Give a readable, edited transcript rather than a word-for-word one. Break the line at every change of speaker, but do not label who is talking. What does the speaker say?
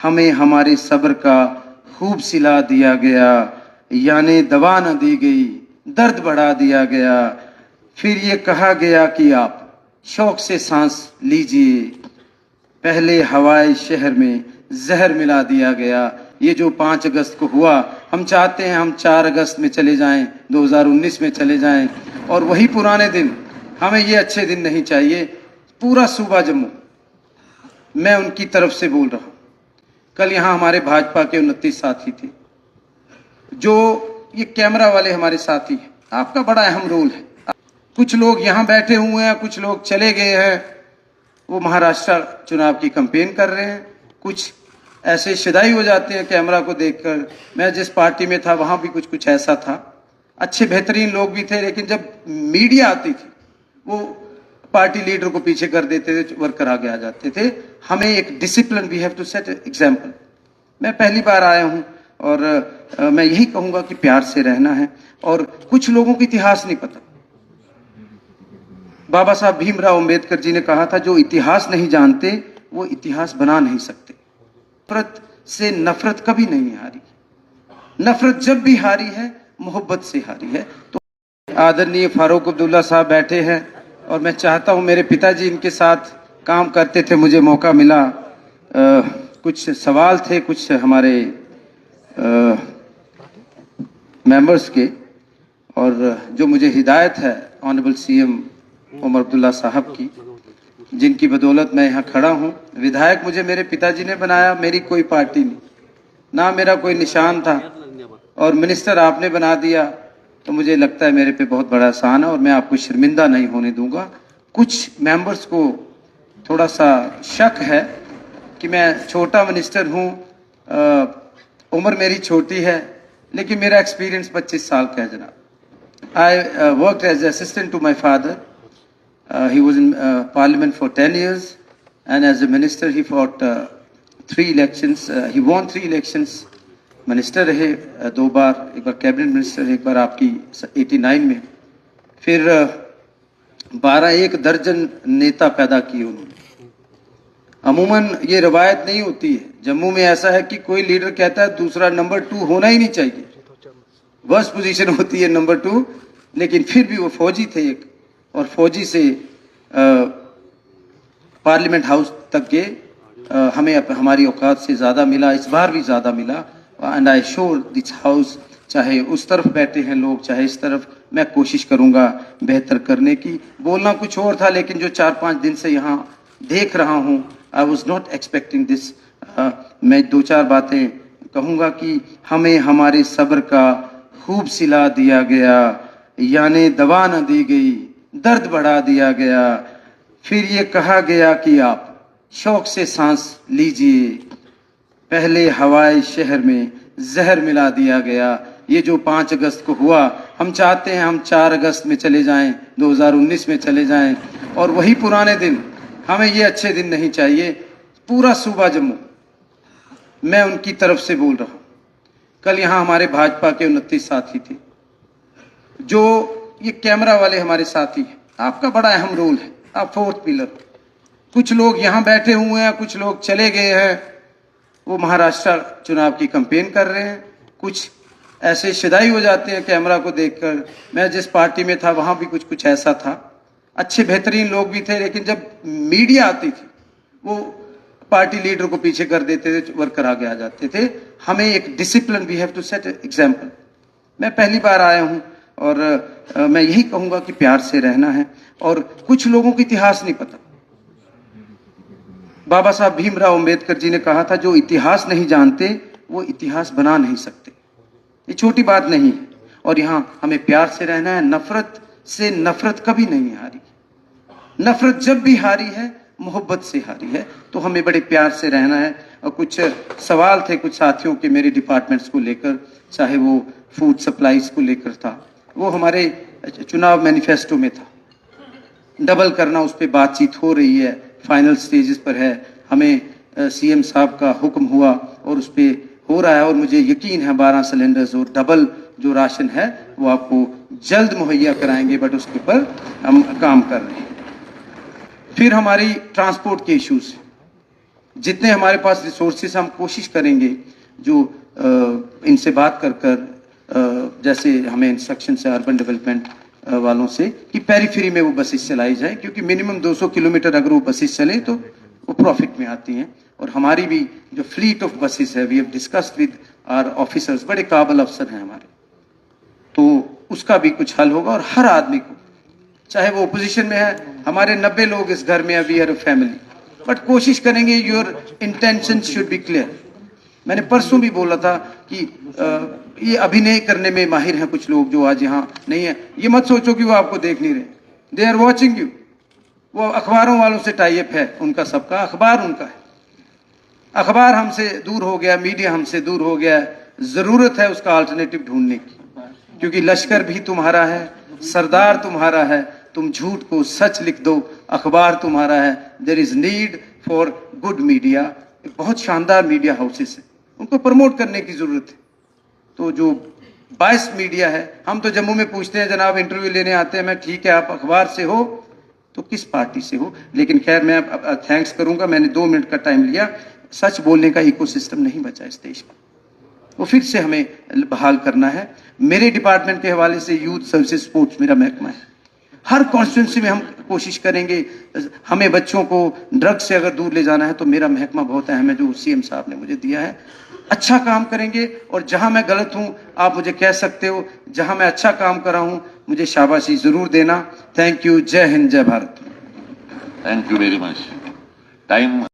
हमें हमारे सब्र का खूब सिला दिया गया, यानी दवा न दी गई, दर्द बढ़ा दिया गया। फिर ये कहा गया कि आप शौक से सांस लीजिए, पहले हवाए शहर में जहर मिला दिया गया। ये जो 5 अगस्त को हुआ, हम चाहते हैं हम 4 अगस्त में चले जाएं, 2019 में चले जाएं, और वही पुराने दिन। हमें ये अच्छे दिन नहीं चाहिए। पूरा सूबा जम्मू, मैं उनकी तरफ से बोल रहा हूं। कल यहाँ हमारे भाजपा के 29 साथी थे, जो ये कैमरा वाले हमारे साथी हैं। आपका बड़ा अहम रोल है। कुछ लोग यहाँ बैठे हुए हैं, कुछ लोग चले गए हैं, वो महाराष्ट्र चुनाव की कैंपेन कर रहे हैं। कुछ ऐसे शिदाई हो जाते हैं कैमरा को देखकर। मैं जिस पार्टी में था वहां भी कुछ ऐसा था। अच्छे बेहतरीन लोग भी थे, लेकिन जब मीडिया आती थी वो पार्टी लीडर को पीछे कर देते थे, वर्कर आगे आ जाते थे। हमें एक discipline, we have to set example. मैं पहली बार आया हूं और मैं यही कहूंगा कि प्यार से रहना है। और कुछ लोगों को इतिहास नहीं पता। बाबा साहब भीमराव अंबेडकर जी ने कहा था, जो इतिहास नहीं जानते वो इतिहास बना नहीं सकते। नफरत से नफरत कभी नहीं हारी। नफरत जब भी हारी है, मोहब्बत से हारी है। तो आदरणीय फारूक अब्दुल्ला साहब बैठे हैं, और मैं चाहता हूं, मेरे पिताजी इनके साथ काम करते थे, मुझे मौका मिला। कुछ सवाल थे कुछ हमारे मेंबर्स के, और जो मुझे हिदायत है ऑनरेबल सीएम उमर अब्दुल्ला साहब की, जिनकी बदौलत मैं यहाँ खड़ा हूँ। विधायक मुझे मेरे पिताजी ने बनाया, मेरी कोई पार्टी नहीं, ना मेरा कोई निशान था, और मिनिस्टर आपने बना दिया। तो मुझे लगता है मेरे पे बहुत बड़ा एहसान है, और मैं आपको शर्मिंदा नहीं होने दूंगा। कुछ मेंबर्स को थोड़ा सा शक है कि मैं छोटा मिनिस्टर हूँ, उम्र मेरी छोटी है, लेकिन मेरा एक्सपीरियंस 25 साल का है जनाब। I worked as assistant to my father. He was in parliament for 10 years, and as a minister he fought 3 elections. He won 3 elections. Minister रहे 2 बार, एक बार कैबिनेट मिनिस्टर, एक बार आपकी 89 में। फिर 12-1 दर्जन नेता पैदा किए उन्होंने। अमूमन ये रवायत नहीं होती है जम्मू में। ऐसा है कि कोई लीडर कहता है दूसरा नंबर 2 होना ही नहीं चाहिए, वर्स्ट पोजीशन होती है नंबर 2। लेकिन फिर भी वो फौजी थे एक, और फौजी से पार्लियामेंट हाउस तक गए। हमें हमारी औकात से ज़्यादा मिला, इस बार भी ज़्यादा मिला। And I sure this house, चाहे उस तरफ बैठे हैं लोग चाहे इस तरफ, मैं कोशिश करूंगा बेहतर करने की। बोलना कुछ और था, लेकिन जो 4-5 दिन से यहाँ देख रहा हूँ, I was not expecting this. मैं 2-4 बातें कहूँगा कि हमें हमारे सब्र का खूब सिला दिया गया, यानी दवा न दी गई, दर्द बढ़ा दिया गया। फिर ये कहा गया कि आप शौक से सांस लीजिए, पहले हवाए शहर में जहर मिला दिया गया। ये जो 5 अगस्त को हुआ, हम चाहते हैं हम 4 अगस्त में चले जाएं, 2019 में चले जाएं, और वही पुराने दिन। हमें ये अच्छे दिन नहीं चाहिए। पूरा सूबा जम्मू, मैं उनकी तरफ से बोल रहा हूं। कल यहाँ हमारे भाजपा के 29 साथी थे, जो ये कैमरा वाले हमारे साथी हैं। आपका बड़ा अहम रोल है, आप 4th पिलर। कुछ लोग यहाँ बैठे हुए हैं, कुछ लोग चले गए हैं, वो महाराष्ट्र चुनाव की कैंपेन कर रहे हैं। कुछ ऐसे शिदाई हो जाते हैं कैमरा को देखकर। मैं जिस पार्टी में था वहां भी कुछ ऐसा था। अच्छे बेहतरीन लोग भी थे, लेकिन जब मीडिया आती थी वो पार्टी लीडर को पीछे कर देते थे, वर्कर आगे आ जाते थे। हमें एक discipline, we have to set example. मैं पहली बार आया हूँ, और मैं यही कहूंगा कि प्यार से रहना है। और कुछ लोगों को इतिहास नहीं पता। बाबा साहब भीमराव अंबेडकर जी ने कहा था, जो इतिहास नहीं जानते वो इतिहास बना नहीं सकते। ये छोटी बात नहीं है, और यहाँ हमें प्यार से रहना है। नफरत से नफरत कभी नहीं हारी। नफरत जब भी हारी है, मोहब्बत से हारी है। तो हमें बड़े प्यार से रहना है। और कुछ सवाल थे कुछ साथियों के मेरे डिपार्टमेंट्स को लेकर, चाहे वो फूड सप्लाईज को लेकर था, वो हमारे चुनाव मैनिफेस्टो में था। डबल करना, उस पर बातचीत हो रही है, फाइनल स्टेजेस पर है। हमें सीएम साहब का हुक्म हुआ और उस पर हो रहा है, और मुझे यकीन है 12 सिलेंडर्स और डबल जो राशन है वो आपको जल्द मुहैया कराएंगे, बट उसके ऊपर हम काम कर रहे हैं। फिर हमारी ट्रांसपोर्ट के इश्यूज, जितने हमारे पास रिसोर्सेस हम कोशिश करेंगे जो इनसे बात कर कर जैसे हमें इंस्ट्रक्शन से अर्बन डेवलपमेंट वालों से कि पेरीफेरी में वो बसेस चलाई जाए, क्योंकि मिनिमम 200 किलोमीटर अगर वो बसेस चले तो वो प्रॉफिट में आती हैं। और हमारी भी जो फ्लीट ऑफ बसेस है, we have discussed with our officers, बड़े काबिल अफसर हैं हमारे, तो उसका भी कुछ हल होगा। और हर आदमी को, चाहे वो ओपोजिशन में है, हमारे 90 लोग इस घर में है, we are a family, but कोशिश करेंगे your intention should be clear. मैंने परसों भी बोला था कि ये अभिनय करने में माहिर हैं कुछ लोग जो आज यहाँ नहीं है। ये मत सोचो कि वो आपको देख नहीं रहे, दे आर वॉचिंग यू। वो अखबारों वालों से टाई अप है उनका, सबका अखबार उनका है। अखबार हमसे दूर हो गया, मीडिया हमसे दूर हो गया, जरूरत है उसका अल्टरनेटिव ढूंढने की, क्योंकि लश्कर भी तुम्हारा है, सरदार तुम्हारा है, तुम झूठ को सच लिख दो, अखबार तुम्हारा है। There is need for good media. बहुत शानदार मीडिया हाउसेस है, उनको प्रमोट करने की जरूरत है। तो जो बायस मीडिया है, हम तो जम्मू में पूछते हैं जनाब इंटरव्यू लेने आते हैं, मैं ठीक है आप अखबार से हो तो किस पार्टी से हो, लेकिन खैर मैं थैंक्स करूंगा, मैंने 2 मिनट का टाइम लिया। सच बोलने का इकोसिस्टम नहीं बचा इस देश में, वो फिर से हमें बहाल करना है। मेरे डिपार्टमेंट के हवाले से यूथ सर्विसेज स्पोर्ट्स मेरा महकमा है, हर कॉन्स्टिट्यूंसी में हम कोशिश करेंगे। हमें बच्चों को ड्रग्स से अगर दूर ले जाना है तो मेरा महकमा बहुत अहम है जो सीएम साहब ने मुझे दिया है। अच्छा काम करेंगे, और जहां मैं गलत हूं आप मुझे कह सकते हो, जहां मैं अच्छा काम कर रहा हूं मुझे शाबाशी जरूर देना। Thank you. जय हिंद, जय Bharat.
Thank you very much. Time